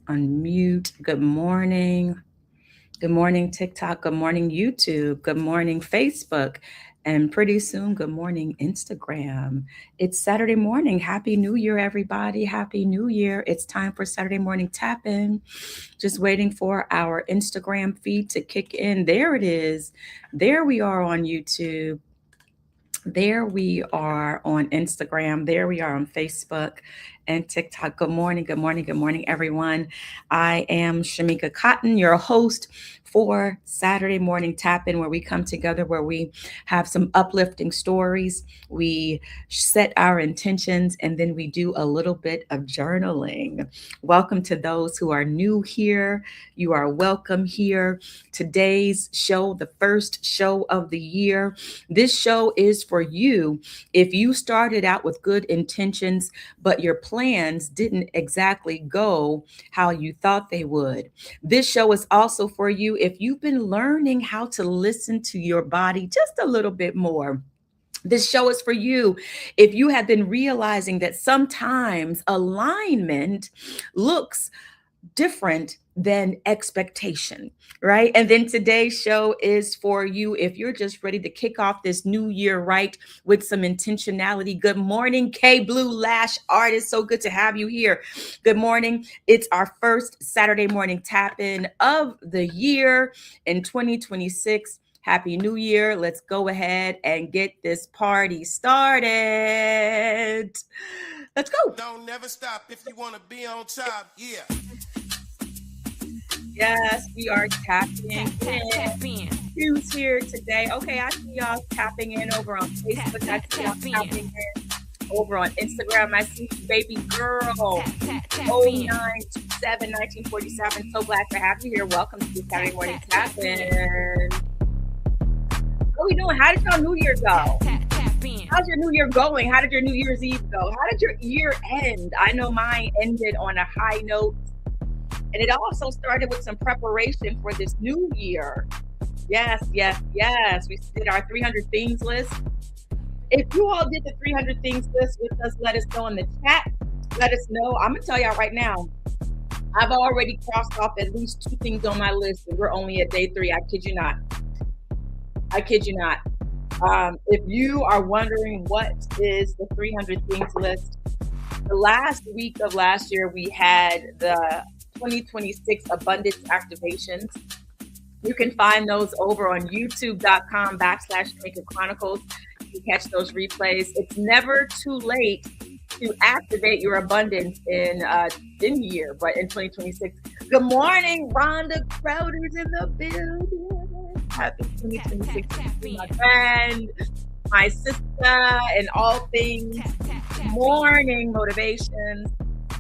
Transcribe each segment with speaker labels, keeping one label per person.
Speaker 1: Unmute. Good morning. Good morning, TikTok. Good morning, YouTube. Good morning, Facebook. And pretty soon, good morning, Instagram. It's Saturday morning. Happy New Year, everybody. Happy New Year. It's time for Saturday morning tap in. Just waiting for our Instagram feed to kick in. There it is. There we are on YouTube. There we are on Instagram. There we are on Facebook and TikTok. Good morning, good morning, good morning, everyone. I am Shamika Cotton, your host for Saturday Morning Tap In, where we come together, where we have some uplifting stories. We set our intentions, and then we do a little bit of journaling. Welcome to those who are new here. You are welcome here. Today's show, the first show of the year. This show is for you if you started out with good intentions, but your plans didn't exactly go how you thought they would. This show is also for you if you've been learning how to listen to your body just a little bit more. This show is for you if you have been realizing that sometimes alignment looks different than expectation, right? And then today's show is for you if you're just ready to kick off this new year right with some intentionality. Good morning, K Blue Lash Artist. So good to have you here. Good morning. It's our first Saturday morning tap in of the year in 2026. Happy New Year. Let's go ahead and get this party started. Let's go.
Speaker 2: Don't never stop if you want to be on top. Yeah.
Speaker 1: Yes, we are tapping in. Who's here today? Okay, I see y'all tapping in over on Facebook. I see y'all tapping in over on Instagram. I see you, baby girl. 0927-1947. So glad to have you here. Welcome to the Saturday morning tap in. What are we doing? How did y'all New Year go? How's your New Year going? How did your New Year's Eve go? How did your year end? I know mine ended on a high note. And it also started with some preparation for this new year. Yes. We did our 300 things list. If you all did the 300 things list with us, let us know in the chat. Let us know. I'm going to tell y'all right now, I've already crossed off at least 2 things on my list, and we're only at day 3. I kid you not. If you are wondering what is the 300 things list, the last week of last year, we had the 2026 abundance activations. You can find those over on youtube.com/Shamika Chronicles. You can catch those replays. It's never too late to activate your abundance in year, but in 2026. Good morning, Rhonda Crowder's in the building. Happy 2026 to my friend, my sister, and all things morning motivations.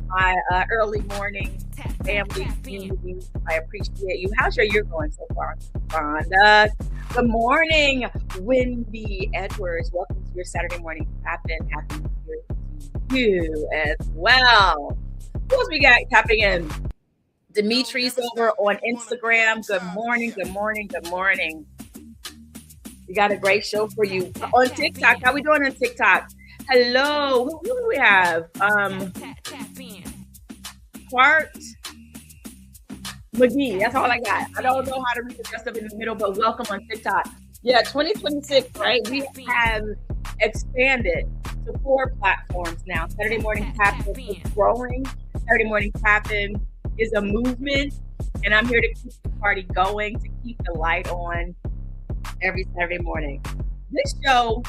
Speaker 1: My early morning family community. I appreciate you. How's your year going so far, Rhonda? Good morning, Wendy Edwards. Welcome to your Saturday morning tap-in. Happy New Year to you as well. Who else we got tapping in? Dimitri's over on Instagram. Good morning. We got a great show for you. On TikTok, how we doing on TikTok? Hello, who do we have? Quart McGee. That's all I got. I don't know how to read the rest of it in the middle, but welcome on TikTok. Yeah, 2026, right? We have expanded to 4 platforms now. Saturday Morning Tap-In is growing. Saturday Morning Tap-In is a movement, and I'm here to keep the party going, to keep the light on every Saturday morning. This show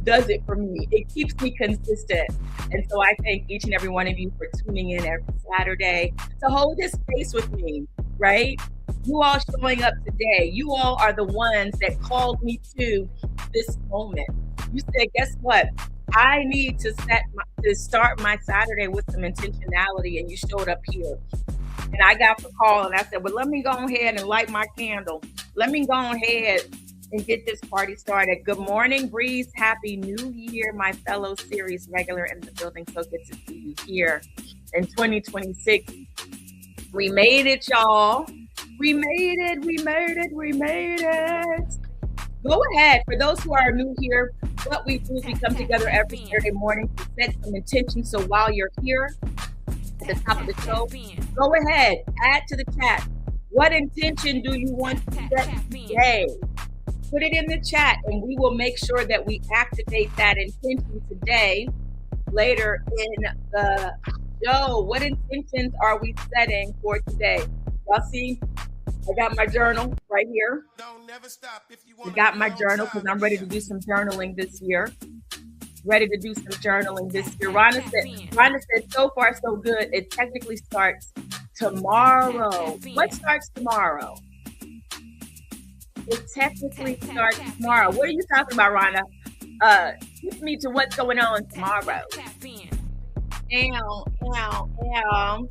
Speaker 1: does it for me. It keeps me consistent. And so I thank each and every one of you for tuning in every Saturday to hold this space with me, right? You all showing up today. You all are the ones that called me to this moment. You said, guess what? I need to start my Saturday with some intentionality, and you showed up here. And I got the call and I said, well, let me go ahead and light my candle. Let me go ahead and get this party started. Good morning, Breeze. Happy New Year, my fellow series regular in the building. So good to see you here in 2026. We made it, y'all. We made it. Go ahead. For those who are new here, what we do is we come together every Saturday morning to set some intention. So while you're here, the top of the show. Go ahead, add to the chat. What intention do you want to set today? Put it in the chat and we will make sure that we activate that intention today later in the show. What intentions are we setting for today? Y'all see, I got my journal right here.
Speaker 2: Don't never stop if you
Speaker 1: I
Speaker 2: wanna
Speaker 1: got
Speaker 2: be
Speaker 1: my
Speaker 2: on
Speaker 1: journal because
Speaker 2: top.
Speaker 1: I'm ready
Speaker 2: Yeah.
Speaker 1: to do some journaling this year. Ready to do some journaling this year. Rhonda said, so far so good. It technically starts tomorrow. What starts tomorrow? It technically starts tomorrow. What are you talking about, Rhonda? Keep me to what's going on tomorrow. Ow, ow, ow.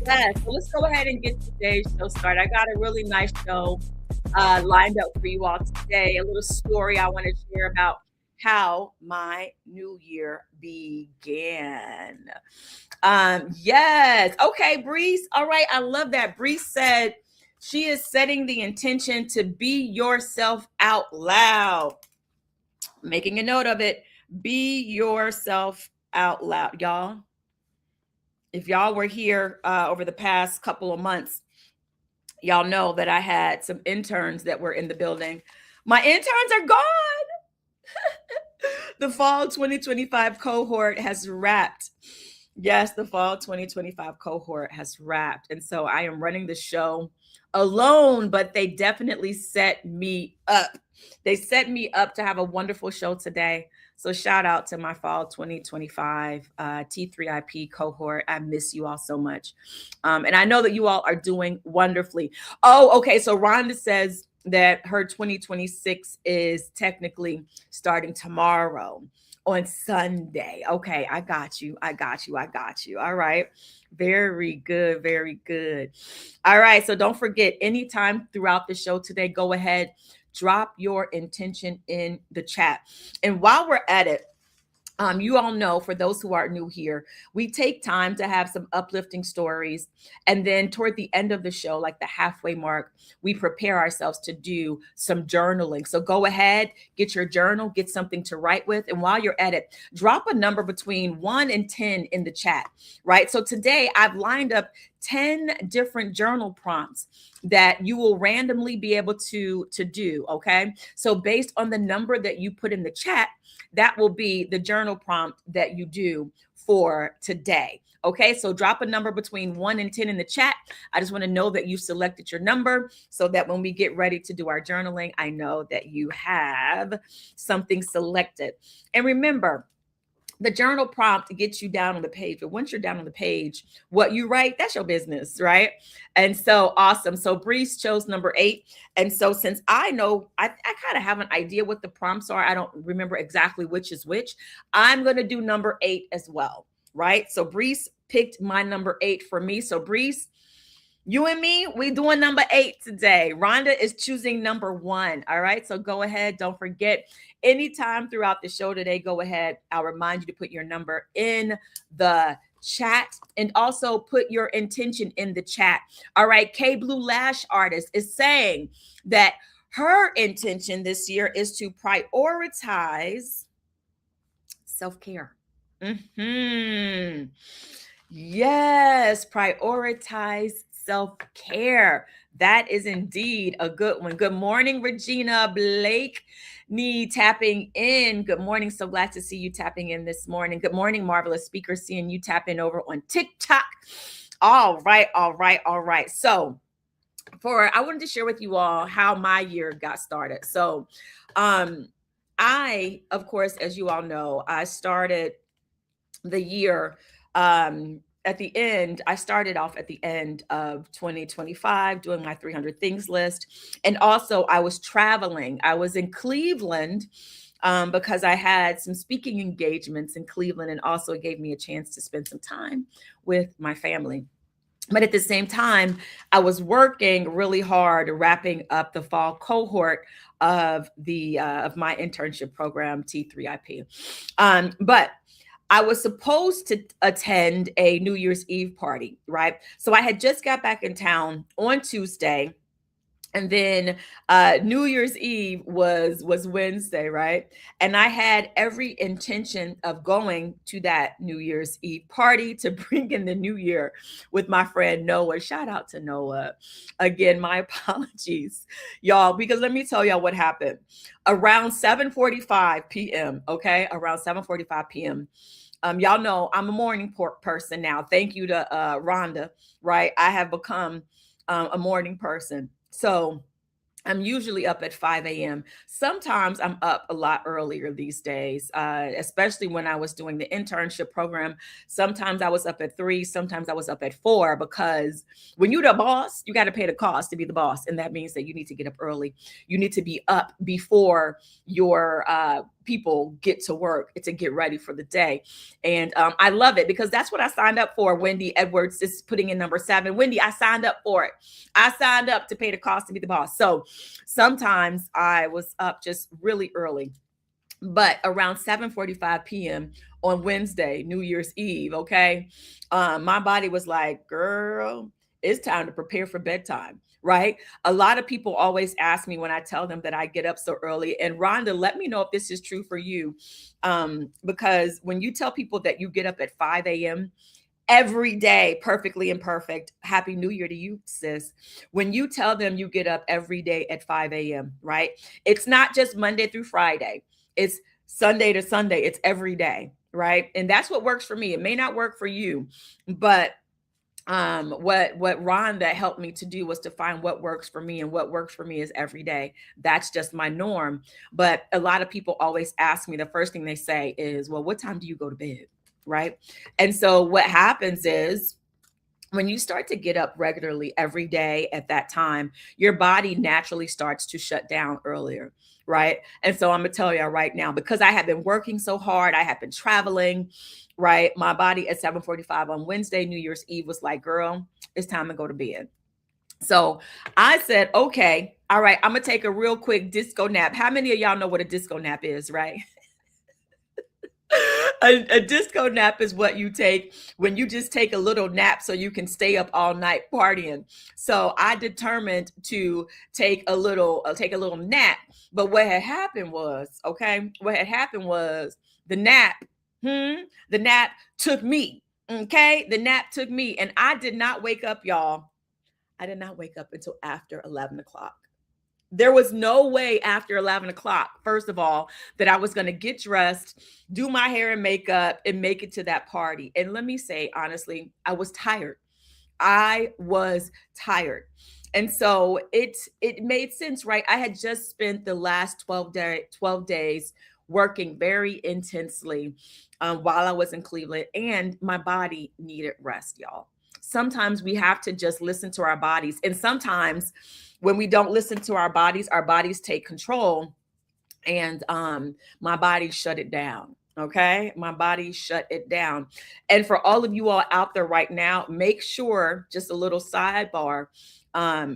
Speaker 1: Yes, so let's go ahead and get today's show started. I got a really nice show lined up for you all today. A little story I want to share about how my new year began. Yes. Okay, Breeze. All right. I love that. Breeze said she is setting the intention to be yourself out loud. Making a note of it. Be yourself out loud, y'all. If y'all were here over the past couple of months, y'all know that I had some interns that were in the building. My interns are gone. The fall 2025 cohort has wrapped. Yes, the fall 2025 cohort has wrapped. And so I am running the show alone, but they definitely set me up. They set me up to have a wonderful show today. So shout out to my fall 2025 T3IP cohort. I miss you all so much. And I know that you all are doing wonderfully. Oh, okay. So Rhonda says that her 2026 is technically starting tomorrow on Sunday. Okay, I got you. I got you. I got you. All right. Very good. Very good. All right. So don't forget, anytime throughout the show today, go ahead, drop your intention in the chat. And while we're at it, you all know, for those who are new here, we take time to have some uplifting stories. And then toward the end of the show, like the halfway mark, we prepare ourselves to do some journaling. So go ahead, get your journal, get something to write with. And while you're at it, drop a number between 1 and 10 in the chat, right? So today I've lined up 10 different journal prompts that you will randomly be able to do. Okay. So based on the number that you put in the chat, that will be the journal prompt that you do for today. Okay, so drop a number between 1 and 10 in the chat. I just want to know that you selected your number so that when we get ready to do our journaling, I know that you have something selected. And remember, the journal prompt gets you down on the page. But once you're down on the page, what you write, that's your business, right? And so awesome. So Breeze chose number 8. And so since I know, I kind of have an idea what the prompts are, I don't remember exactly which is which, I'm going to do number 8 as well, right? So Breeze picked my number 8 for me. So Breeze, you and me, we doing number 8 today. Rhonda is choosing number 1. All right. So go ahead. Don't forget, anytime throughout the show today, go ahead. I'll remind you to put your number in the chat and also put your intention in the chat. All right. K Blue Lash Artist is saying that her intention this year is to prioritize self-care. Yes, prioritize self-care. That is indeed a good one. Good morning, Regina Blake. Tapping in. Good morning. So glad to see you tapping in this morning. Good morning, Marvelous Speaker. Seeing you tap in over on TikTok. All right, all right, all right. So I wanted to share with you all how my year got started. So I, of course, as you all know, I started the year at the end. I started off at the end of 2025 doing my 300 things list. And also I was traveling. I was in Cleveland because I had some speaking engagements in Cleveland, and also it gave me a chance to spend some time with my family. But at the same time, I was working really hard, wrapping up the fall cohort of my internship program, T3IP. But I was supposed to attend a New Year's Eve party, right? So I had just got back in town on Tuesday. And then New Year's Eve was Wednesday, right? And I had every intention of going to that New Year's Eve party to bring in the new year with my friend Noah. Shout out to Noah. Again, my apologies, y'all, because let me tell y'all what happened. Around 7:45 p.m., okay? Around 7:45 p.m. Y'all know I'm a morning person now. Thank you to Rhonda, right? I have become a morning person. So I'm usually up at 5 a.m. Sometimes I'm up a lot earlier these days, especially when I was doing the internship program. Sometimes I was up at 3, sometimes I was up at 4, because when you're the boss, you got to pay the cost to be the boss. And that means that you need to get up early. You need to be up before your people get to work to get ready for the day. And I love it because that's what I signed up for. Wendy Edwards is putting in number 7. Wendy, I signed up for it. I signed up to pay the cost to be the boss. So sometimes I was up just really early, but around 7:45 p.m. on Wednesday, New Year's Eve, okay, my body was like, girl, it's time to prepare for bedtime, right? A lot of people always ask me when I tell them that I get up so early. And Rhonda, let me know if this is true for you, because when you tell people that you get up at 5 a.m., every day, perfectly imperfect. Happy New Year to you, sis. When you tell them you get up every day at 5 a.m., right? It's not just Monday through Friday, it's Sunday to Sunday, it's every day, right? And that's what works for me. It may not work for you, but what Rhonda helped me to do was to find what works for me, and what works for me is every day. That's just my norm. But a lot of people always ask me, the first thing they say is, well, what time do you go to bed, right? And so what happens is, when you start to get up regularly every day at that time, your body naturally starts to shut down earlier, right? And so I'm gonna tell y'all right now, because I have been working so hard, I have been traveling, right? My body at 7:45 on Wednesday, New Year's Eve, was like, girl, it's time to go to bed. So I said, okay, all right, I'm gonna take a real quick disco nap. How many of y'all know what a disco nap is, right? A disco nap is what you take when you just take a little nap so you can stay up all night partying. So I determined to take a little nap. But what had happened was, okay, what had happened was the nap, the nap took me. Okay, the nap took me, and I did not wake up, y'all. I did not wake up until after 11 o'clock. There was no way after 11 o'clock, first of all, that I was going to get dressed, do my hair and makeup, and make it to that party. And let me say, honestly, I was tired. I was tired. And so it made sense, right? I had just spent the last 12 days working very intensely while I was in Cleveland, and my body needed rest, y'all. Sometimes we have to just listen to our bodies. And sometimes when we don't listen to our bodies take control, and my body shut it down. Okay, my body shut it down. And for all of you all out there right now, make sure, just a little sidebar,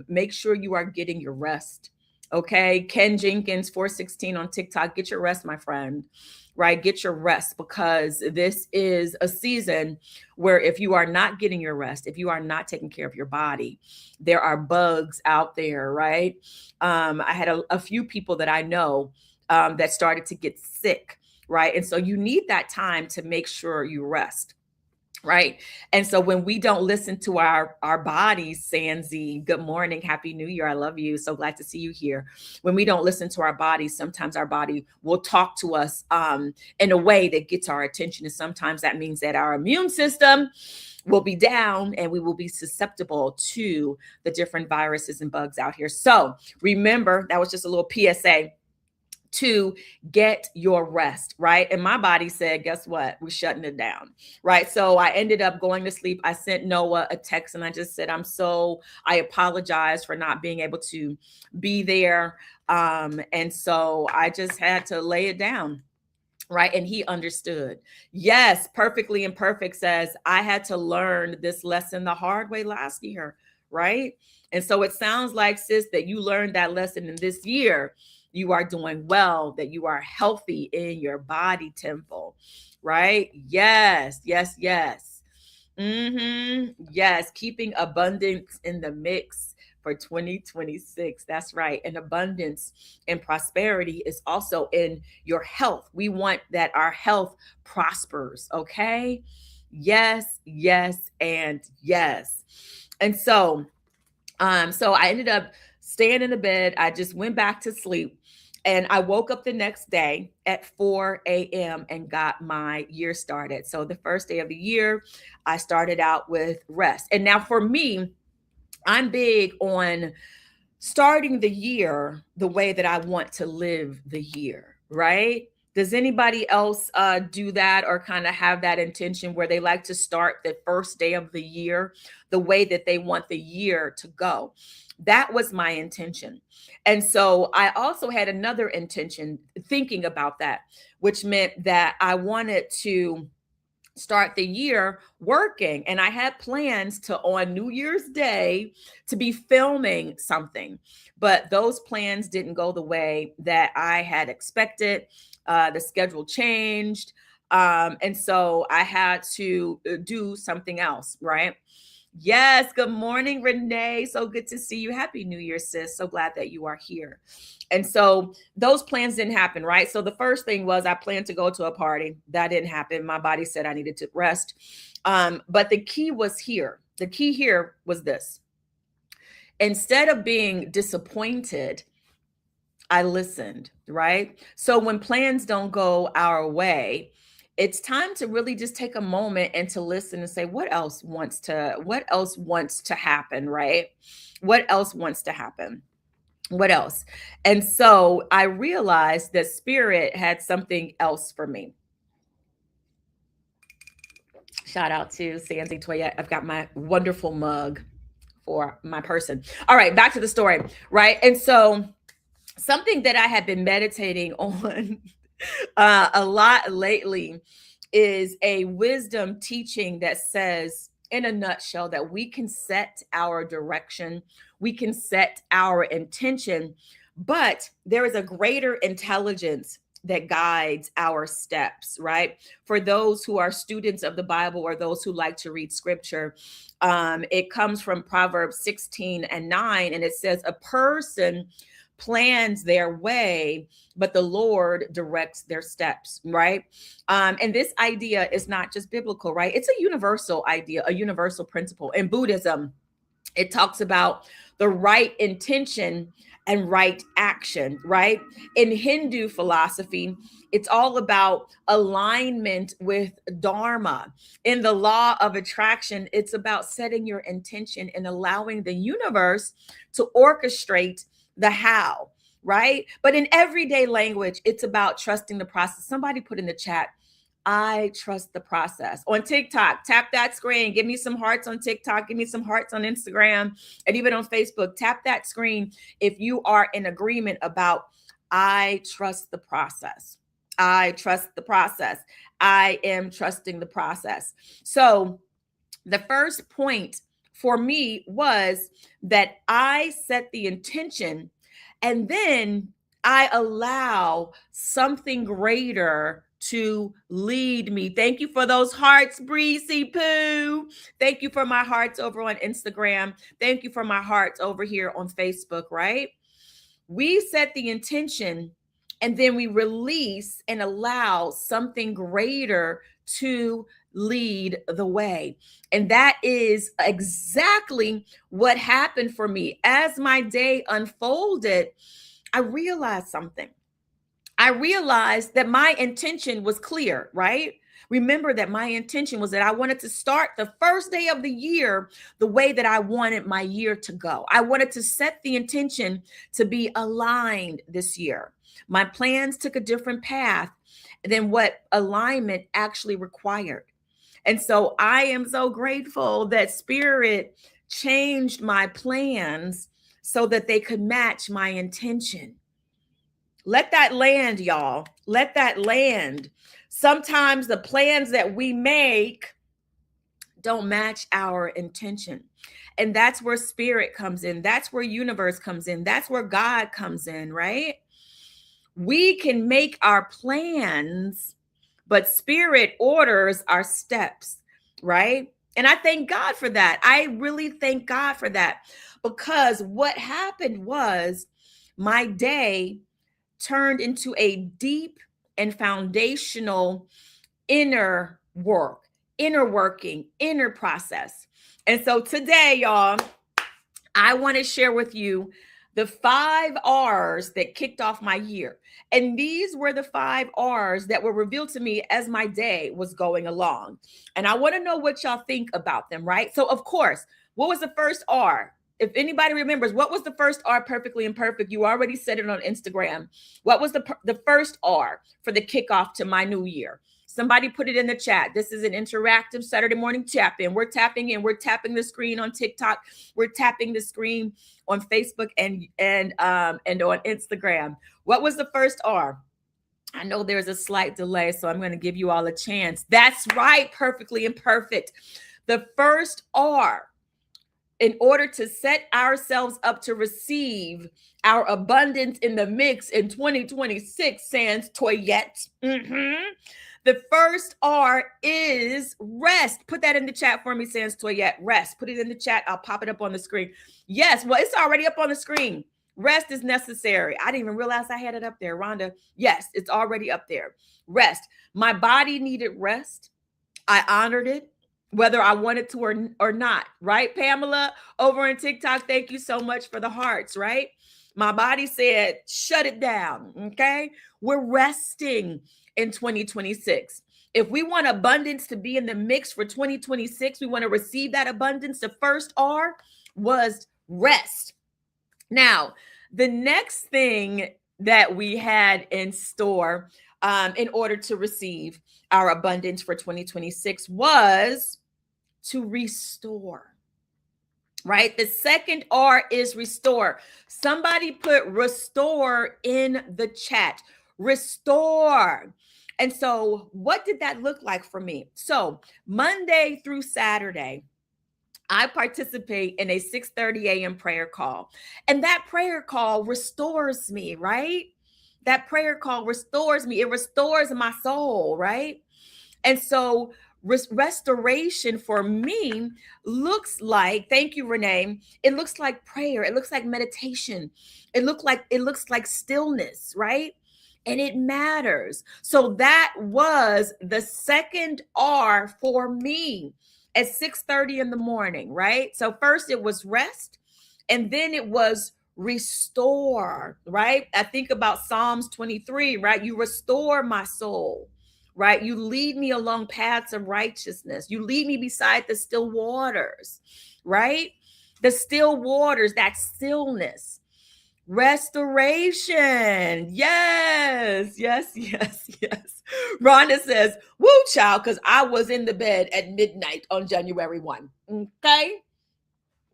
Speaker 1: make sure you are getting your rest. Okay, Ken Jenkins 416 on TikTok, get your rest, my friend. Right, get your rest, because this is a season where if you are not getting your rest, if you are not taking care of your body, there are bugs out there, right? I had a few people that I know that started to get sick, right? And so you need that time to make sure you rest, right? And so when we don't listen to our bodies, Sanzi, good morning, happy new year, I love you, so glad to see you here. When we don't listen to our bodies, sometimes our body will talk to us in a way that gets our attention, and sometimes that means that our immune system will be down, and we will be susceptible to the different viruses and bugs out here. So remember, that was just a little PSA to get your rest, right? And my body said, guess what? We're shutting it down, right? So I ended up going to sleep. I sent Noah a text, and I just said, I apologize for not being able to be there. And so I just had to lay it down. Right. And he understood. Yes. Perfectly Imperfect says, I had to learn this lesson the hard way last year. Right. And so it sounds like, sis, that you learned that lesson in this year. You are doing well, that you are healthy in your body temple. Right. Yes. Yes. Yes. Yes. Keeping abundance in the mix for 2026. That's right. And abundance and prosperity is also in your health. We want that our health prospers. Okay. Yes, yes, and yes. And so I ended up staying in the bed. I just went back to sleep. And I woke up the next day at 4 a.m. and got my year started. So the first day of the year, I started out with rest. And now for me, I'm big on starting the year the way that I want to live the year, right? Does anybody else do that or kind of have that intention where they like to start the first day of the year the way that they want the year to go? That was my intention. And so I also had another intention thinking about that, which meant that I wanted to start the year working, and I had plans to on New Year's Day to be filming something, but those plans didn't go the way that I had expected. The schedule changed, and so I had to do something else, right? Yes, good morning, Renee. So good to see you. Happy New Year, sis. So glad that you are here. And so those plans didn't happen, right? So the first thing was I planned to go to a party. That didn't happen. My body said I needed to rest. But the key was here. The key here was this. Instead of being disappointed, I listened, right? So when plans don't go our way, it's time to really just take a moment and to listen and say what else wants to happen, right? What else wants to happen? What else? And so I realized that spirit had something else for me. Shout out to Sandy Toya. I've got my wonderful mug for my person. All right, back to the story, right? And so something that I have been meditating on a lot lately is a wisdom teaching that says, in a nutshell, that we can set our direction, we can set our intention, but there is a greater intelligence that guides our steps, right? For those who are students of the Bible or those who like to read scripture, it comes from Proverbs 16:9, and it says, a person plans their way, but the Lord directs their steps, right? And this idea is not just biblical, right? It's a universal idea, a universal principle. In Buddhism, it talks about the right intention and right action, right? In Hindu philosophy, it's all about alignment with Dharma. In the law of attraction, it's about setting your intention and allowing the universe to orchestrate the how, right? But in everyday language, it's about trusting the process. Somebody put in the chat, I trust the process. On TikTok, tap that screen. Give me some hearts on TikTok. Give me some hearts on Instagram. And even on Facebook, tap that screen if you are in agreement about I trust the process. I trust the process. I am trusting the process. So the first point for me was that I set the intention and then I allow something greater to lead me. Thank you for those hearts, Breezy Poo. Thank you for my hearts over on Instagram. Thank you for my hearts over here on Facebook, right? We set the intention and then we release and allow something greater to lead the way. And that is exactly what happened for me. As my day unfolded, I realized something. I realized that my intention was clear, right? Remember that my intention was that I wanted to start the first day of the year the way that I wanted my year to go. I wanted to set the intention to be aligned this year. My plans took a different path than what alignment actually required. And so I am so grateful that Spirit changed my plans so that they could match my intention. Let that land, y'all. Let that land. Sometimes the plans that we make don't match our intention. And that's where spirit comes in. That's where universe comes in. That's where God comes in, right? We can make our plans, but spirit orders our steps, right? And I thank God for that. I really thank God for that, because what happened was my day turned into a deep and foundational inner work, inner working, inner process. And so today, y'all, I want to share with you the 5 R's that kicked off my year. And these were the 5 R's that were revealed to me as my day was going along. And I want to know what y'all think about them, right? So, of course, what was the first R? If anybody remembers, what was the first R, perfectly imperfect? You already said it on Instagram. What was the first R for the kickoff to my new year? Somebody put it in the chat. This is an interactive Saturday morning tap in. We're tapping in. We're tapping the screen on TikTok. We're tapping the screen on Facebook and on Instagram. What was the first R? I know there's a slight delay, so I'm going to give you all a chance. That's right, perfectly imperfect. The first R, in order to set ourselves up to receive our abundance in the mix in 2026, sans Toyette. The first R is rest. Put that in the chat for me, sans Toyette. Rest. Put it in the chat. I'll pop it up on the screen. Yes, well, it's already up on the screen. Rest is necessary. I didn't even realize I had it up there, Rhonda. Yes, it's already up there. Rest. My body needed rest. I honored it, whether I wanted to or not, right? Pamela over on TikTok, thank you so much for the hearts, right? My body said, shut it down, okay? We're resting in 2026. If we want abundance to be in the mix for 2026, we want to receive that abundance. The first R was rest. Now, the next thing that we had in store in order to receive our abundance for 2026 was to restore, right? The second R is restore. Somebody put restore in the chat. Restore. And so what did that look like for me? So Monday through Saturday, I participate in a 6:30 a.m. prayer call. And that prayer call restores me, right? That prayer call restores me. It restores my soul, right? And so restoration for me looks like, thank you, Renee. It looks like prayer. It looks like meditation. It looks like stillness, right? And it matters. So that was the second R for me at 6:30 in the morning, right? So first it was rest, and then it was restore, right? I think about Psalms 23, right? You restore my soul, right? You lead me along paths of righteousness. You lead me beside the still waters, right? The still waters, that stillness. Restoration. Yes, yes, yes, yes. Rhonda says, woo, child, because I was in the bed at midnight on January 1. Okay.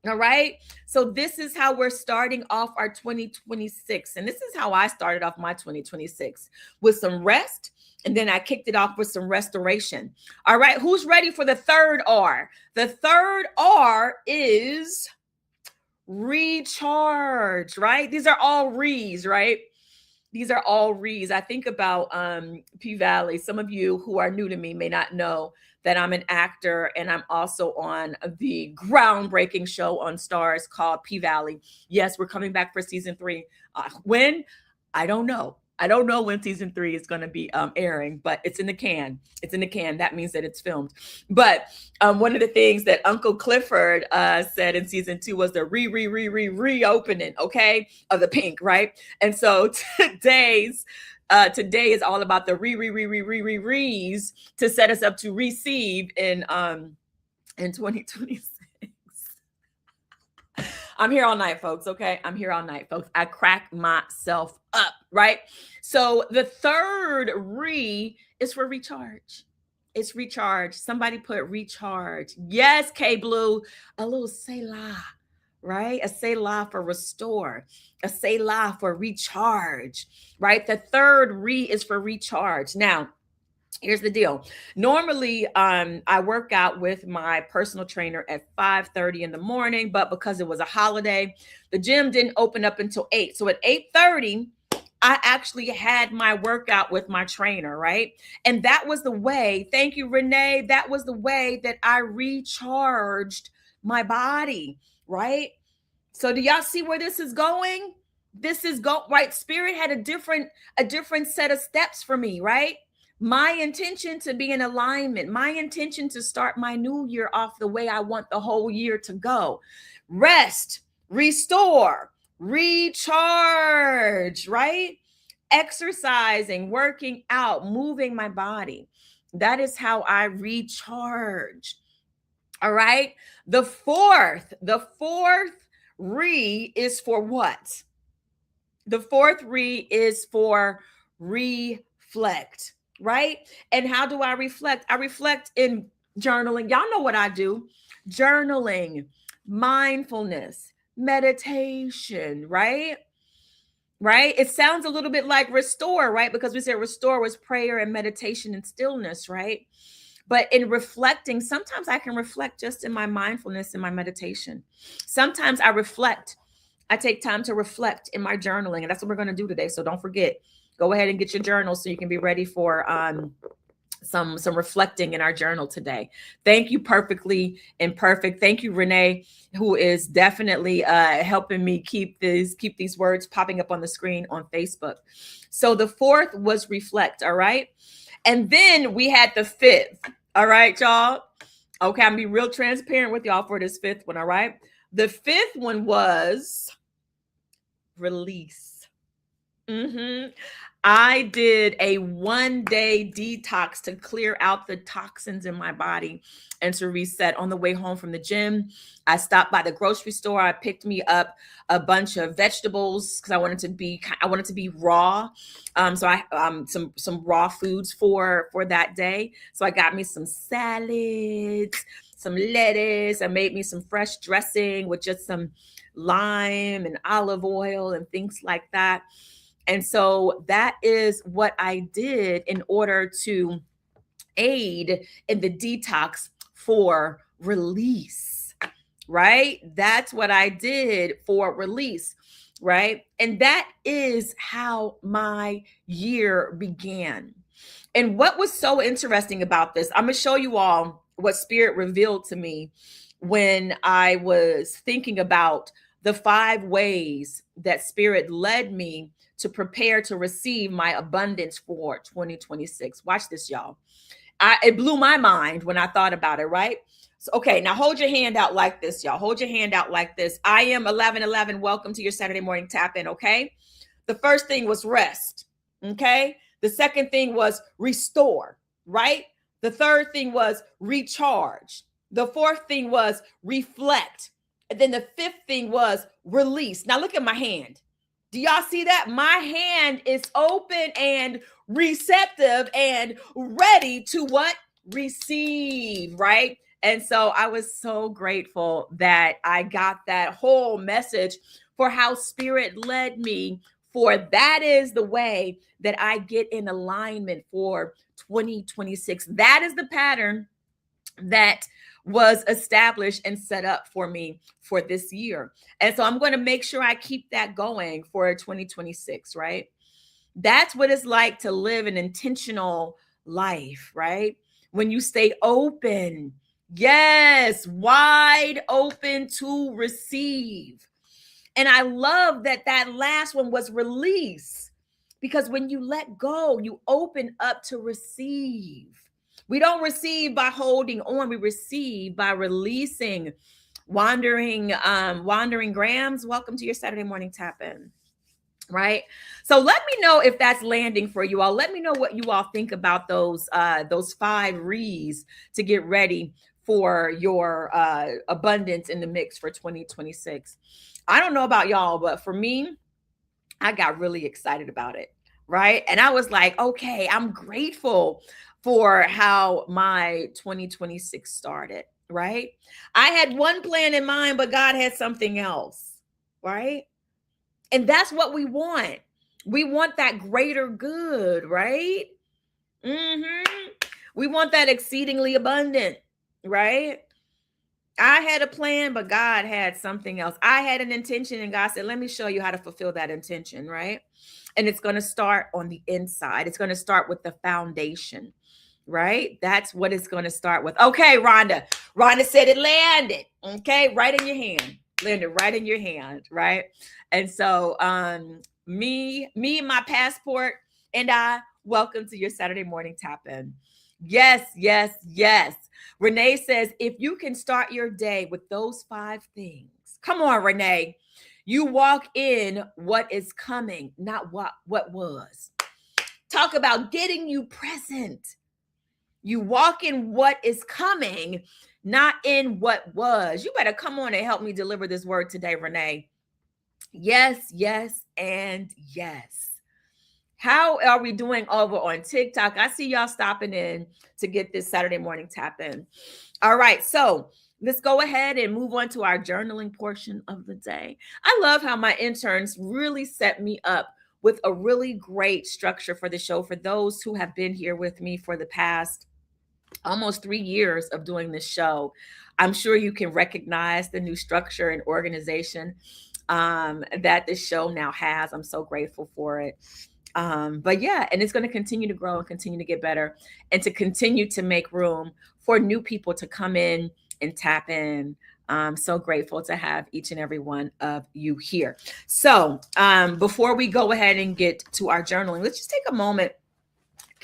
Speaker 1: All right. So this is how we're starting off our 2026. And this is how I started off my 2026, with some rest. And then I kicked it off with some restoration. All right. Who's ready for the third R? The third R is recharge, right? These are all re's, right? These are all re's. I think about P Valley. Some of you who are new to me may not know that I'm an actor, and I'm also on the groundbreaking show on Stars called P Valley. Yes, we're coming back for season 3. When? I don't know. I don't know when season 3 is going to be airing, but it's in the can. It's in the can. That means that it's filmed. But one of the things that Uncle Clifford said in season 2 was the reopening, okay, of the pink, right? And so today is all about the re's to set us up to receive in 2026. I'm here all night, folks. Okay. I'm here all night, folks. I crack myself up, right? So the third re is for recharge. It's recharge. Somebody put recharge. Yes, K Blue. A little Selah, right? A Selah for restore. A Selah for recharge, right? The third re is for recharge. Now, here's the deal. Normally, I work out with my personal trainer at 5:30 in the morning, but because it was a holiday, the gym didn't open up until 8. So at 8:30, I actually had my workout with my trainer, right? And that was the way, thank you, Renee. That was the way that I recharged my body, right? So do y'all see where this is going? This is go right. Spirit had a different set of steps for me, right? My intention to be in alignment, my intention to start my new year off the way I want the whole year to go. Rest, restore, recharge, right? Exercising, working out, moving my body. That is how I recharge. All right. The fourth re is for what? The fourth re is for reflect, right? And how do I reflect? I reflect in journaling. Y'all know what I do: journaling, mindfulness, meditation, right? Right? It sounds a little bit like restore, right? Because we said restore was prayer and meditation and stillness, right? But in reflecting, sometimes I can reflect just in my mindfulness and my meditation. Sometimes I reflect. I take time to reflect in my journaling, and that's what we're going to do today. So don't forget, go ahead and get your journal so you can be ready for some reflecting in our journal today. Thank you, Perfectly Imperfect. Thank you, Renee, who is definitely helping me keep these words popping up on the screen on Facebook. So the fourth was reflect. All right. And then we had the fifth. All right, y'all. Okay, I'm gonna be real transparent with y'all for this fifth one. All right. The fifth one was release. I did a 1 day detox to clear out the toxins in my body and to reset. On the way home from the gym, I stopped by the grocery store. I picked me up a bunch of vegetables because I wanted to be raw. So I some raw foods for that day. So I got me some salads, some lettuce. I made me some fresh dressing with just some lime and olive oil and things like that. And so that is what I did in order to aid in the detox for release, right? That's what I did for release, right? And that is how my year began. And what was so interesting about this, I'm going to show you all what Spirit revealed to me when I was thinking about the 5 ways that Spirit led me to prepare to receive my abundance for 2026. Watch this, y'all. It blew my mind when I thought about it, right? So, okay, now hold your hand out like this, y'all. Hold your hand out like this. I am 1111. Welcome to your Saturday morning tap in, okay? The first thing was rest, okay? The second thing was restore, right? The third thing was recharge. The fourth thing was reflect. And then the fifth thing was release. Now look at my hand. Do y'all see that? My hand is open and receptive and ready to what? Receive, right? And so I was so grateful that I got that whole message for how Spirit led me. For that is the way that I get in alignment for 2026. That is the pattern that was established and set up for me for this year. And so I'm going to make sure I keep that going for 2026, right? That's what it's like to live an intentional life, right? When you stay open, yes, wide open to receive. And I love that that last one was release, because when you let go, you open up to receive. We don't receive by holding on, we receive by releasing. Wandering Grams, welcome to your Saturday morning tap in. Right. So let me know if that's landing for you all. Let me know what you all think about those 5 Re's to get ready for your abundance in the mix for 2026. I don't know about y'all, but for me, I got really excited about it. Right. And I was like, okay, I'm grateful for how my 2026 started. Right. I had one plan in mind, but God had something else. Right. And that's what we want. We want that greater good, right? We want that exceedingly abundant, right? I had a plan, but God had something else. I had an intention, and God said, let me show you how to fulfill that intention, right? And it's going to start on the inside. It's going to start with the foundation, right? That's what it's going to start with. Okay, Rhonda. Rhonda said it landed. Okay, right in your hand. Landed right in your hand, right? And so me and my passport and I, welcome to your Saturday morning tap in. Yes, yes, yes. Renee says, if you can start your day with those 5 things, come on, Renee. You walk in what is coming, not what was. Talk about getting you present. You walk in what is coming, not in what was. You better come on and help me deliver this word today, Renee. Yes, yes, and yes. How are we doing over on TikTok? I see y'all stopping in to get this Saturday morning tap in. All right, so let's go ahead and move on to our journaling portion of the day. I love how my interns really set me up with a really great structure for the show. For those who have been here with me for the past almost 3 years of doing this show, I'm sure you can recognize the new structure and organization that this show now has. I'm so grateful for it. But yeah, and it's going to continue to grow and continue to get better and to continue to make room for new people to come in and tap in. I'm so grateful to have each and every one of you here. So before we go ahead and get to our journaling, let's just take a moment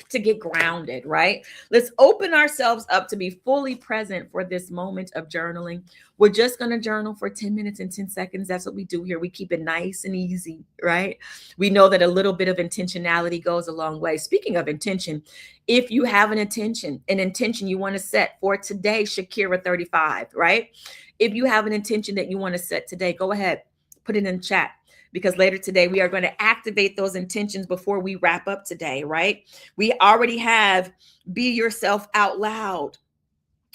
Speaker 1: to get grounded, right? Let's open ourselves up to be fully present for this moment of journaling. We're just going to journal for 10 minutes and 10 seconds. That's what we do here. We keep it nice and easy, right? We know that a little bit of intentionality goes a long way. Speaking of intention, if you have an intention you want to set for today, Shakira 35, right? If you have an intention that you want to set today, go ahead, put it in chat, because later today we are going to activate those intentions before we wrap up today, right? We already have be yourself out loud,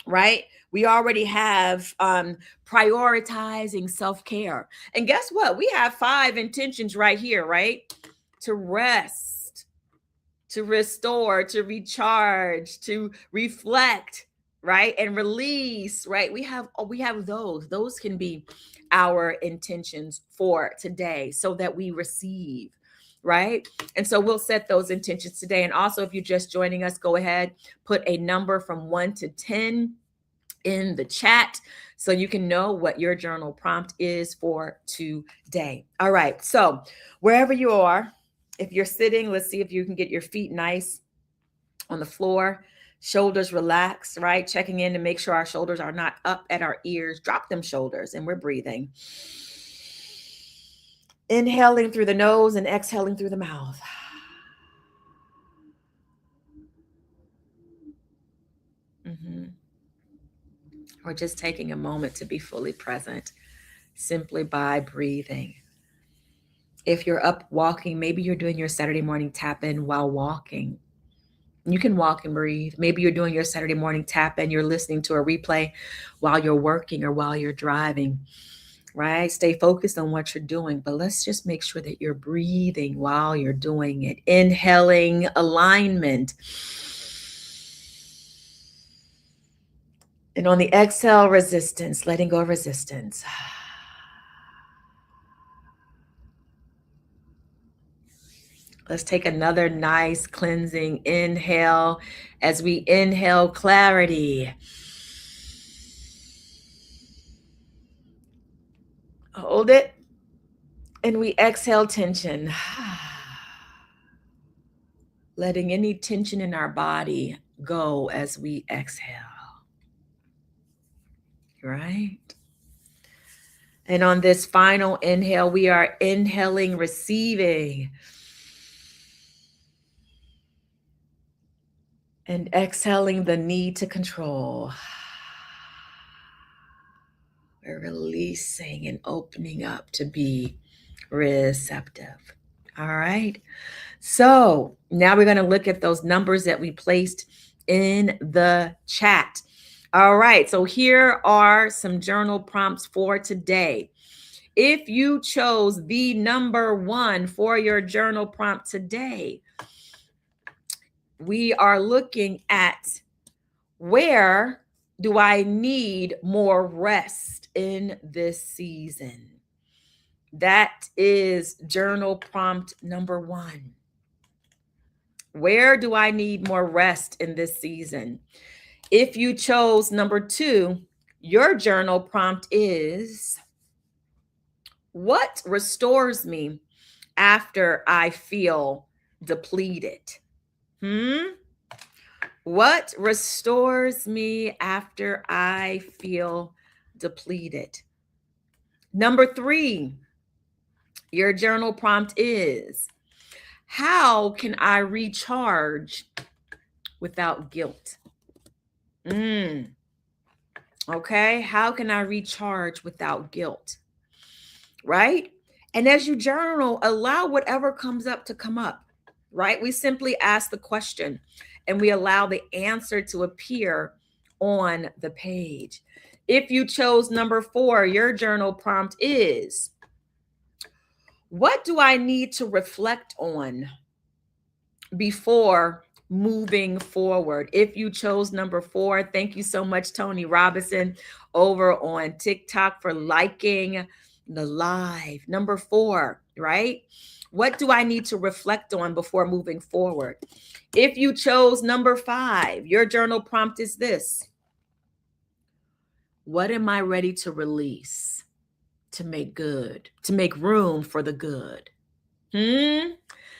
Speaker 1: right? We already have prioritizing self-care. And guess what? We have 5 intentions right here, right? To rest, to restore, to recharge, to reflect, right? And release, right? We have those. Those can be our intentions for today so that we receive, right? And so we'll set those intentions today. And also, if you're just joining us, go ahead, put a number from 1 to 10 in the chat so you can know what your journal prompt is for today. All right. So wherever you are, if you're sitting, let's see if you can get your feet nice on the floor, shoulders relaxed, right? Checking in to make sure our shoulders are not up at our ears. Drop them shoulders, and we're breathing. Inhaling through the nose and exhaling through the mouth. Mm-hmm. Or just taking a moment to be fully present simply by breathing. If you're up walking, maybe you're doing your Saturday morning tap in while walking. You can walk and breathe. Maybe you're doing your Saturday morning tap in, you're listening to a replay while you're working or while you're driving, right? Stay focused on what you're doing, but let's just make sure that you're breathing while you're doing it. Inhaling alignment. And on the exhale, resistance, letting go of resistance. Let's take another nice cleansing inhale as we inhale clarity. Hold it. And we exhale tension. Letting any tension in our body go as we exhale. Right? And on this final inhale, we are inhaling, receiving. And exhaling the need to control. We're releasing and opening up to be receptive. All right. So now we're going to look at those numbers that we placed in the chat. All right. So here are some journal prompts for today. If you chose the number 1 for your journal prompt today, we are looking at where do I need more rest in this season? That is journal prompt number one. Where do I need more rest in this season? If you chose number two, your journal prompt is, what restores me after I feel depleted? Hmm? What restores me after I feel depleted? Number three, your journal prompt is, how can I recharge without guilt? Mm, okay. How can I recharge without guilt? Right? And as you journal, allow whatever comes up to come up, right? We simply ask the question and we allow the answer to appear on the page. If you chose number four, your journal prompt is, what do I need to reflect on before moving forward? If you chose number four, thank you so much, Tony Robinson, over on TikTok for liking the live. Number four, right? What do I need to reflect on before moving forward? If you chose number five, your journal prompt is this: what am I ready to release to make good, to make room for the good?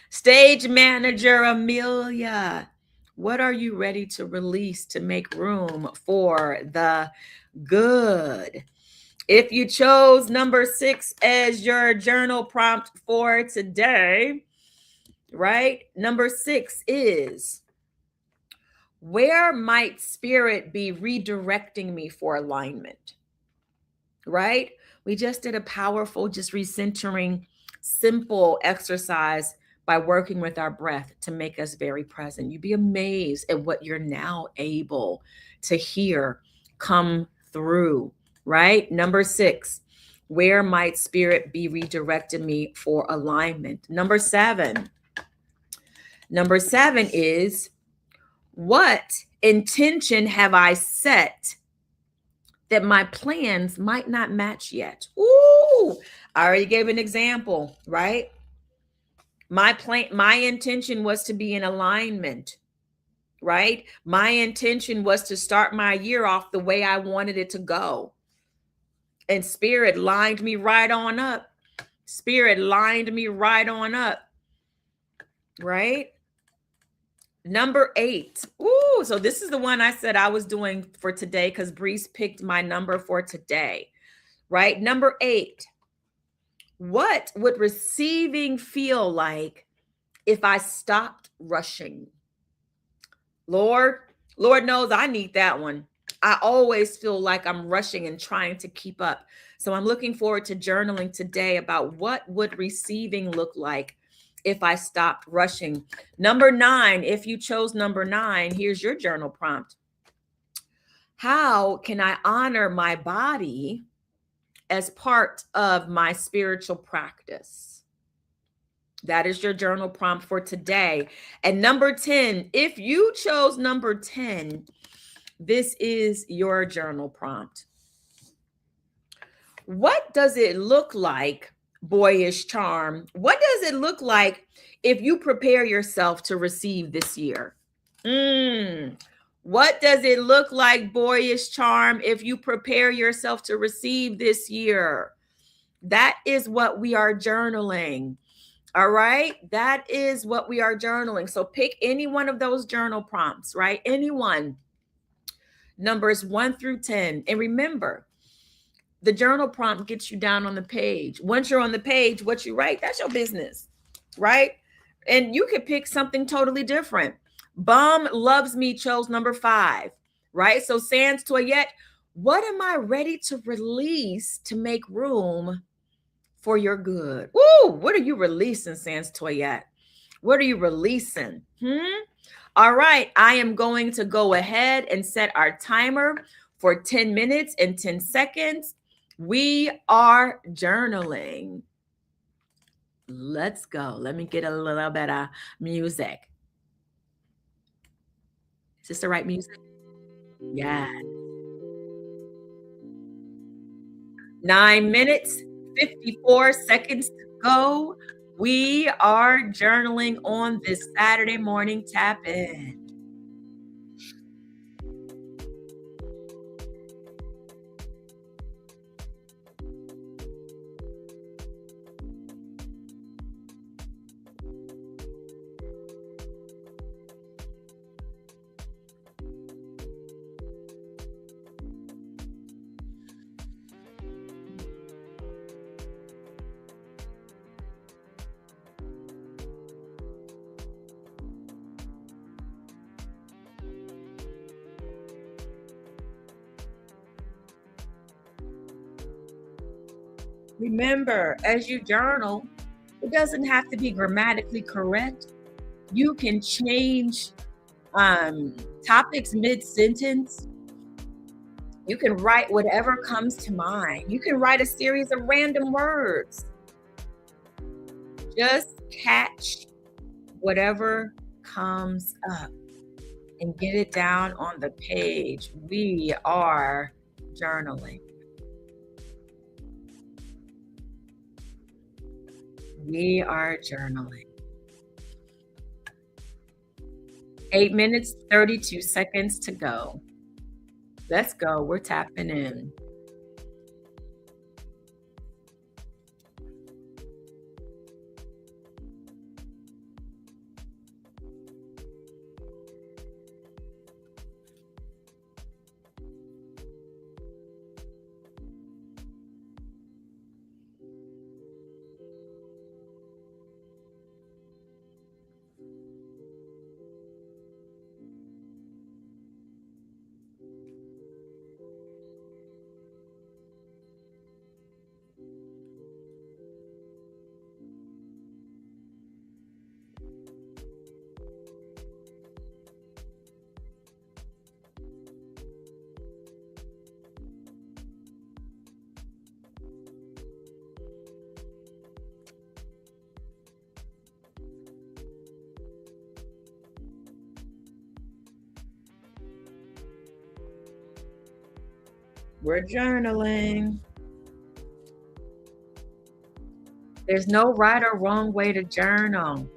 Speaker 1: Stage manager Amelia, what are you ready to release to make room for the good? If you chose number six as your journal prompt for today, right? Number six is, where might spirit be redirecting me for alignment? Right? We just did a powerful, just recentering, simple exercise by working with our breath to make us very present. You'd be amazed at what you're now able to hear come through, right? Number six, where might spirit be redirecting me for alignment? Number seven is, what intention have I set that my plans might not match yet? Ooh, I already gave an example, right? My intention was to be in alignment, right? My intention was to start my year off the way I wanted it to go. And spirit lined me right on up. Spirit lined me right on up, right? Number eight. Ooh, so this is the one I said I was doing for today because Breeze picked my number for today, right? Number eight. What would receiving feel like if I stopped rushing? Lord, Lord knows I need that one. I always feel like I'm rushing and trying to keep up. So I'm looking forward to journaling today about what would receiving look like if I stopped rushing. Number nine, if you chose number nine, here's your journal prompt. How can I honor my body as part of my spiritual practice? That is your journal prompt for today. And number 10, if you chose number 10, this is your journal prompt. What does it look like, boyish charm? What does it look like if you prepare yourself to receive this year? What does it look like, boyish charm, if you prepare yourself to receive this year? That is what we are journaling. All right. That is what we are journaling. So pick any one of those journal prompts, right? Anyone. Numbers 1 through 10. And remember, the journal prompt gets you down on the page. Once you're on the page, what you write, that's your business, right? And you could pick something totally different. Bum Loves Me chose number 5, right? So Sans Toyette, what am I ready to release to make room for your good? Woo! What are you releasing, Sans Toyette? What are you releasing? All right, I am going to go ahead and set our timer for 10 minutes and 10 seconds. We are journaling. Let's go. Let me get a little bit of music. Is this the right music? Yeah. 9 minutes, 54 seconds to go. We are journaling on this Saturday morning tap in. Remember, as you journal, it doesn't have to be grammatically correct. You can change topics mid-sentence. You can write whatever comes to mind. You can write a series of random words. Just catch whatever comes up and get it down on the page. We are journaling. We are journaling. 8 minutes, 32 seconds to go. Let's go. We're tapping in. We're journaling. There's no right or wrong way to journal.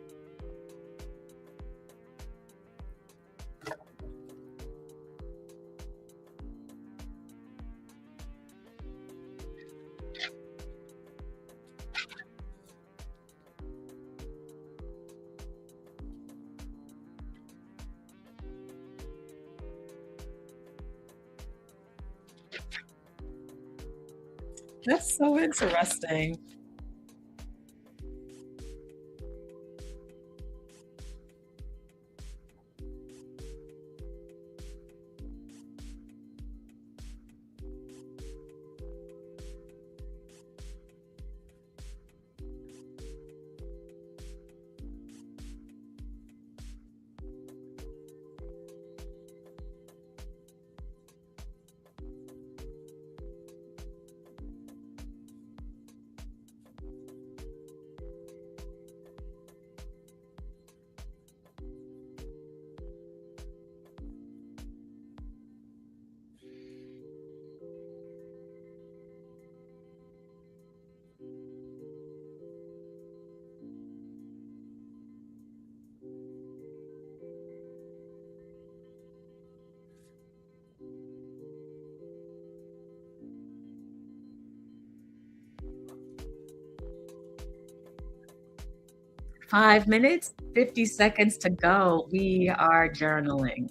Speaker 1: That's so interesting. Five minutes, 50 seconds to go. We are journaling.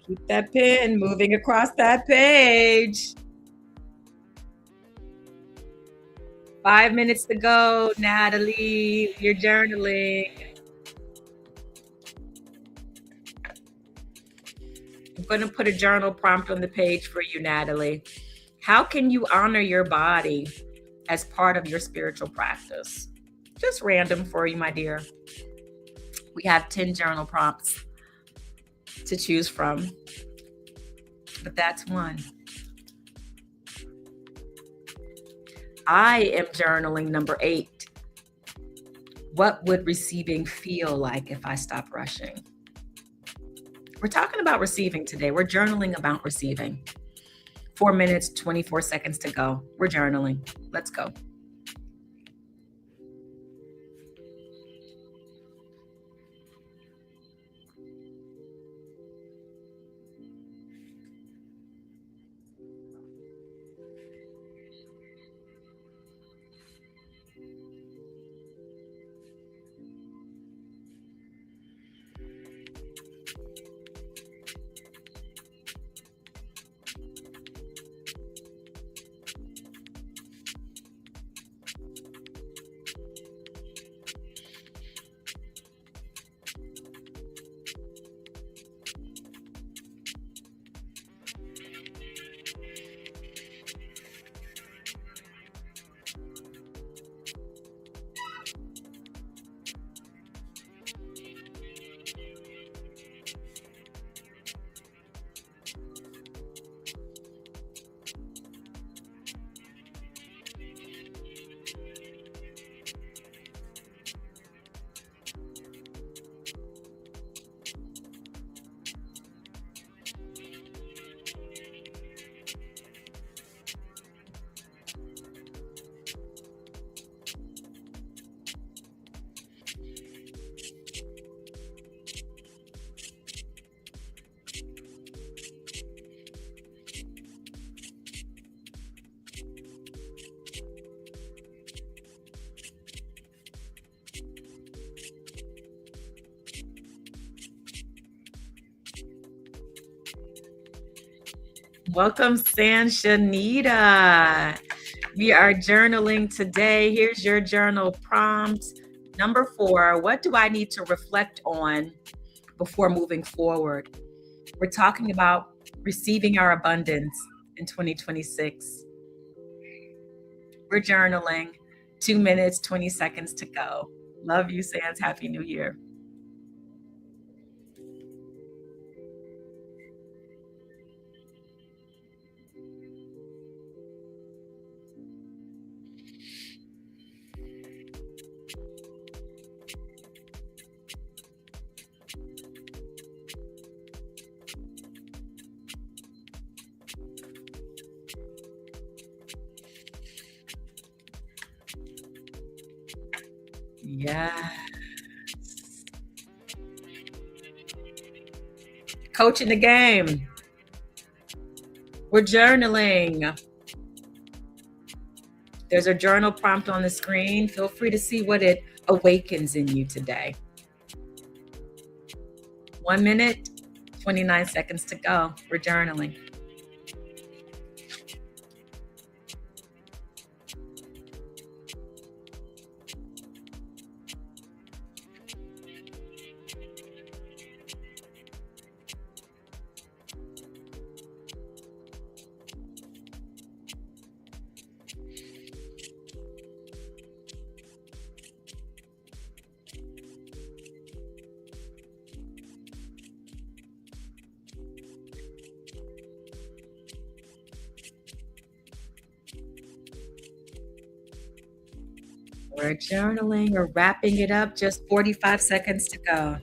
Speaker 1: Keep that pen moving across that page. 5 minutes to go, Natalie. You're journaling. going to put a journal prompt on the page for you, Natalie. How can you honor your body as part of your spiritual practice? Just random for you, my dear. We have 10 journal prompts to choose from, but that's one. I am journaling number 8. What would receiving feel like if I stop rushing? We're talking about receiving today. We're journaling about receiving. 4 minutes, 24 seconds to go. We're journaling. Let's go. Welcome, Sanshanita. We are journaling today. Here's your journal prompt. Number 4, what do I need to reflect on before moving forward? We're talking about receiving our abundance in 2026. We're journaling. 2 minutes, 20 seconds to go. Love you, Sans. Happy New Year. Yeah. Coaching the game. We're journaling. There's a journal prompt on the screen. Feel free to see what it awakens in you today. 1 minute, 29 seconds to go. We're journaling. We're journaling. We're wrapping it up. Just 45 seconds to go.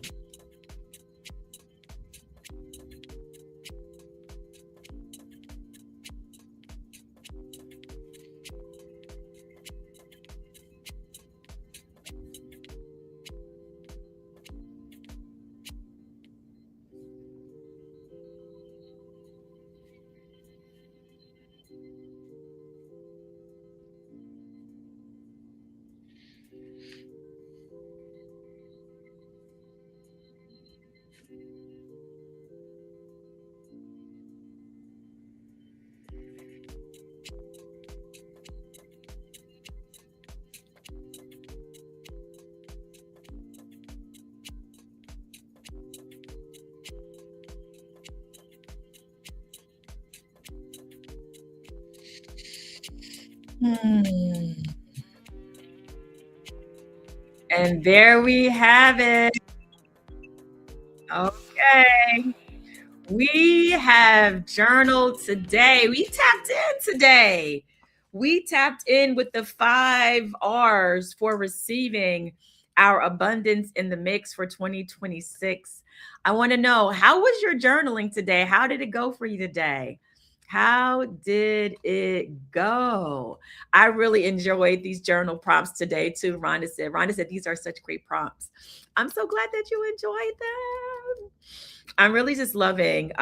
Speaker 1: Hmm. And there we have it. Okay. We have journaled today. We tapped in today. We tapped in with the 5 R's for receiving our abundance in the mix for 2026. I want to know, how was your journaling today? How did it go for you today? How did it go? I really enjoyed these journal prompts today too. Rhonda said these are such great prompts. I'm so glad that you enjoyed them. I'm really just loving.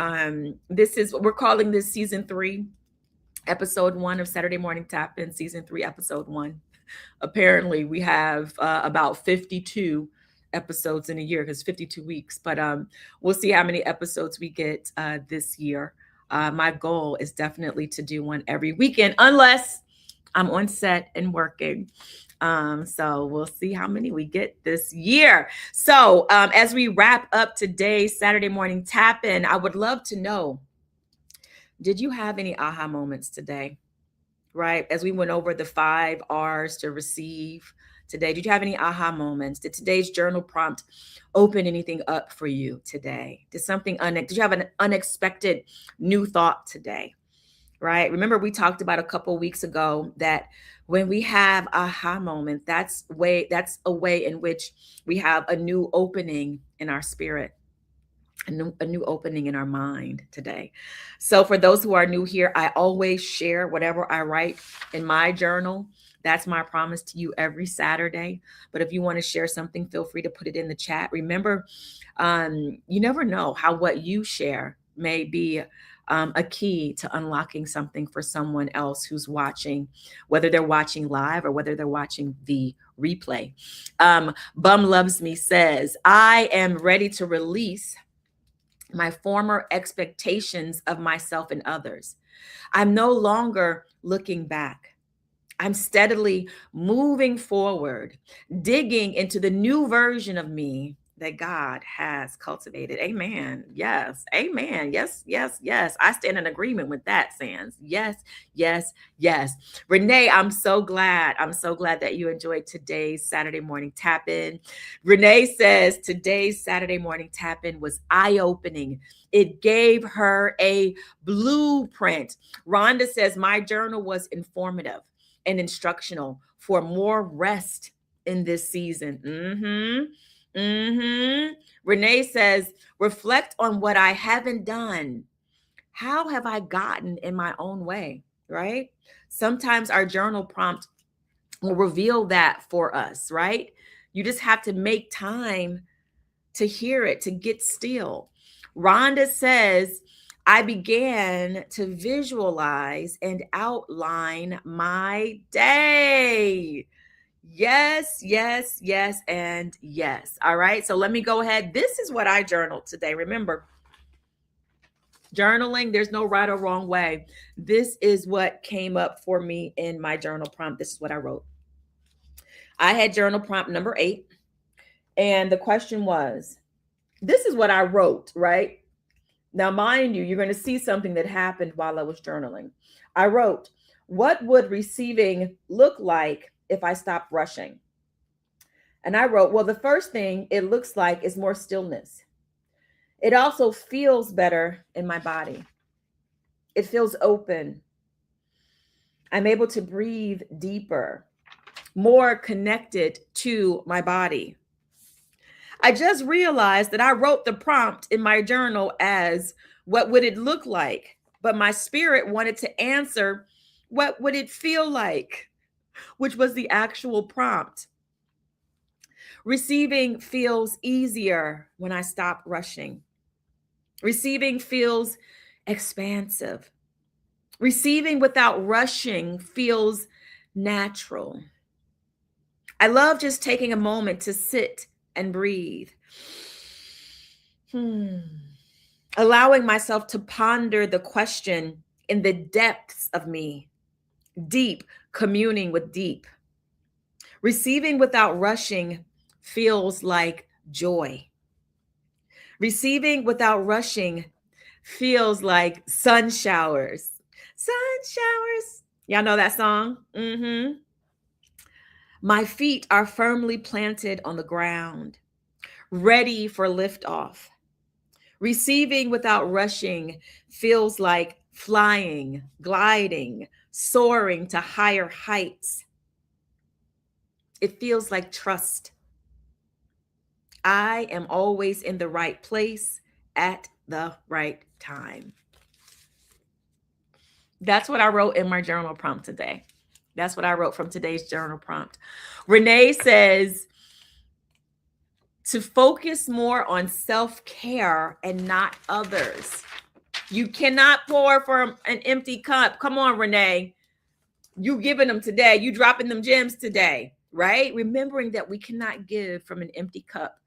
Speaker 1: This is we're calling this season 3, episode 1 of Saturday Morning Tap In, season 3, episode 1. Apparently, we have about 52 episodes in a year because 52 weeks. But we'll see how many episodes we get this year. My goal is definitely to do one every weekend, unless I'm on set and working. So we'll see how many we get this year. So as we wrap up today's Saturday morning tap in, I would love to know, did you have any aha moments today? Right? As we went over the 5 R's to receive today, did you have any aha moments? Did today's journal prompt open anything up for you today? Did you have an unexpected new thought today? Right? Remember, we talked about a couple weeks ago that when we have aha moment, that's a way in which we have a new opening in our spirit, a new opening in our mind today. So for those who are new here, I always share whatever I write in my journal. That's my promise to you every Saturday. But if you want to share something, feel free to put it in the chat. Remember, you never know how what you share may be a key to unlocking something for someone else who's watching, whether they're watching live or whether they're watching the replay. Bum Loves Me says, I am ready to release my former expectations of myself and others. I'm no longer looking back. I'm steadily moving forward, digging into the new version of me that God has cultivated. Amen. Yes. Amen. Yes, yes, yes. I stand in agreement with that, Sans. Yes, yes, yes. Renee, I'm so glad. I'm so glad that you enjoyed today's Saturday morning tap in. Renee says today's Saturday morning tap in was eye opening. It gave her a blueprint. Rhonda says, my journal was informative and instructional for more rest in this season. Renee says, reflect on what I haven't done. How have I gotten in my own way? Right? Sometimes our journal prompt will reveal that for us, right? You just have to make time to hear it, to get still. Rhonda says, I began to visualize and outline my day. Yes, yes, yes, and yes. All right. So let me go ahead. This is what I journaled today. Remember, journaling, there's no right or wrong way. This is what came up for me in my journal prompt. This is what I wrote. I had journal prompt number 8. And the question was, this is what I wrote, right? Now, mind you, you're going to see something that happened while I was journaling. I wrote, what would receiving look like if I stopped rushing? And I wrote, well, the first thing it looks like is more stillness. It also feels better in my body. It feels open. I'm able to breathe deeper, more connected to my body. I just realized that I wrote the prompt in my journal as what would it look like? But my spirit wanted to answer, what would it feel like? Which was the actual prompt. Receiving feels easier when I stop rushing. Receiving feels expansive. Receiving without rushing feels natural. I love just taking a moment to sit and breathe. Allowing myself to ponder the question in the depths of me, deep, communing with deep. Receiving without rushing feels like joy. Receiving without rushing feels like sun showers. Sun showers. Y'all know that song? My feet are firmly planted on the ground, ready for liftoff. Receiving without rushing feels like flying, gliding, soaring to higher heights. It feels like trust. I am always in the right place at the right time. That's what I wrote in my journal prompt today. That's what I wrote from today's journal prompt. Renee says to focus more on self-care and not others. You cannot pour from an empty cup. Come on, Renee. You giving them today. You dropping them gems today, right? Remembering that we cannot give from an empty cup.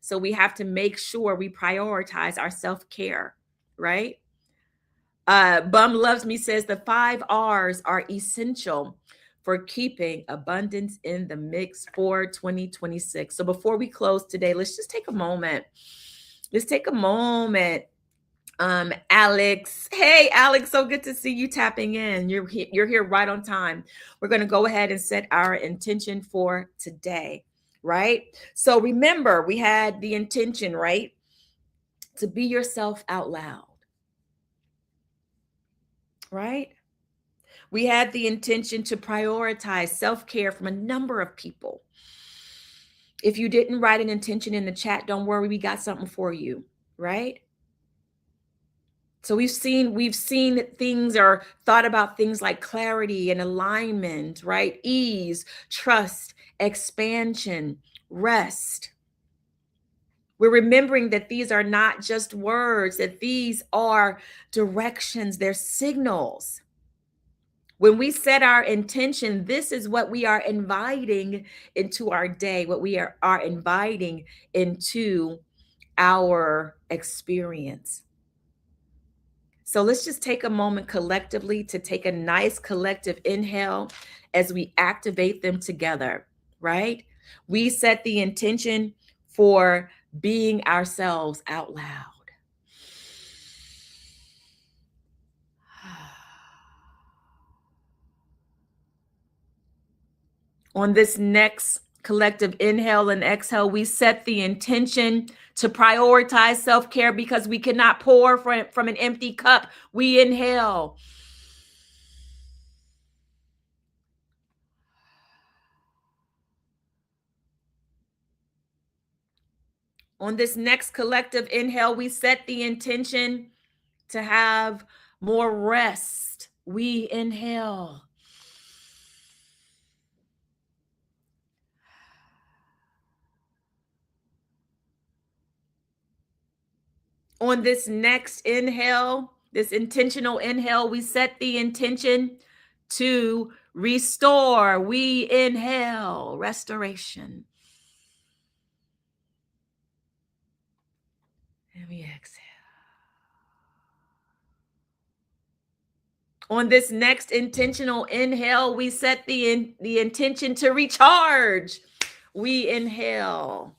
Speaker 1: So we have to make sure we prioritize our self-care, right? Bum Loves Me says the 5 R's are essential for keeping abundance in the mix for 2026. So before we close today, let's just take a moment. Let's take a moment. Alex, hey Alex, so good to see you tapping in. You're here right on time. We're going to go ahead and set our intention for today, right? So remember, we had the intention, right, to be yourself out loud, right? We had the intention to prioritize self-care from a number of people. If you didn't write an intention in the chat, don't worry, we got something for you, right? So we've seen things or thought about things like clarity and alignment, right? Ease, trust, expansion, rest. We're remembering that these are not just words, that these are directions, they're signals. When we set our intention, this is what we are inviting into our day, what we are inviting into our experience. So let's just take a moment collectively to take a nice collective inhale as we activate them together, right? We set the intention for being ourselves out loud. On this next collective inhale and exhale, we set the intention to prioritize self-care because we cannot pour from an empty cup. We inhale. On this next collective inhale, we set the intention to have more rest. We inhale. On this next inhale, this intentional inhale, we set the intention to restore. We inhale, restoration. And we exhale. On this next intentional inhale, we set the intention to recharge. We inhale.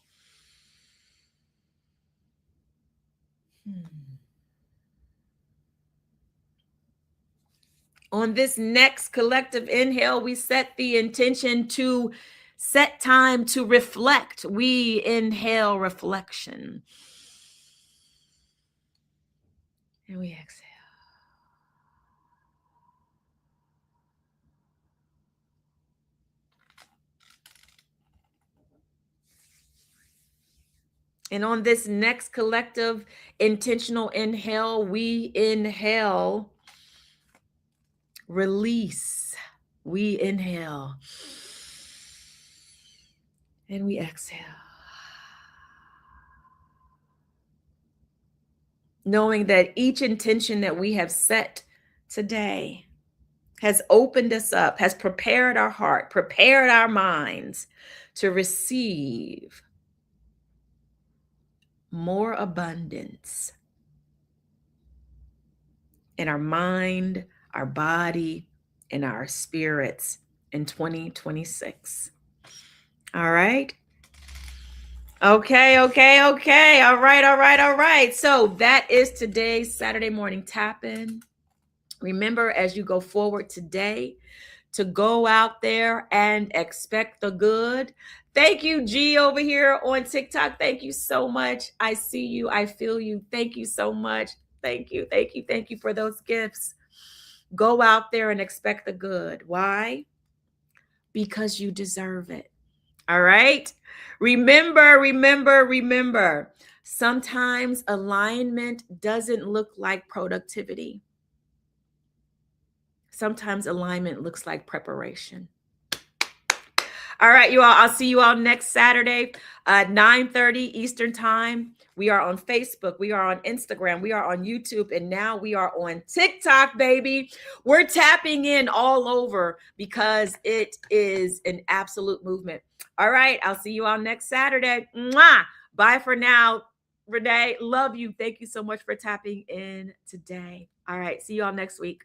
Speaker 1: On this next collective inhale, we set the intention to set time to reflect. We inhale reflection. And we exhale. And on this next collective intentional inhale, we inhale release. We inhale. And we exhale. Knowing that each intention that we have set today has opened us up, has prepared our heart, prepared our minds to receive more abundance in our mind, our body, and our spirits in 2026. All right. Okay. All right. So that is today's Saturday morning tap-in. Remember, as you go forward today, to go out there and expect the good. Thank you, G, over here on TikTok. Thank you so much. I see you. I feel you. Thank you so much. Thank you. Thank you. Thank you for those gifts. Go out there and expect the good. Why? Because you deserve it. All right. Remember. Sometimes alignment doesn't look like productivity. Sometimes alignment looks like preparation. All right, you all. I'll see you all next Saturday, 9:30 Eastern Time. We are on Facebook. We are on Instagram. We are on YouTube. And now we are on TikTok, baby. We're tapping in all over because it is an absolute movement. All right. I'll see you all next Saturday. Mwah! Bye for now. Renee, love you. Thank you so much for tapping in today. All right. See you all next week.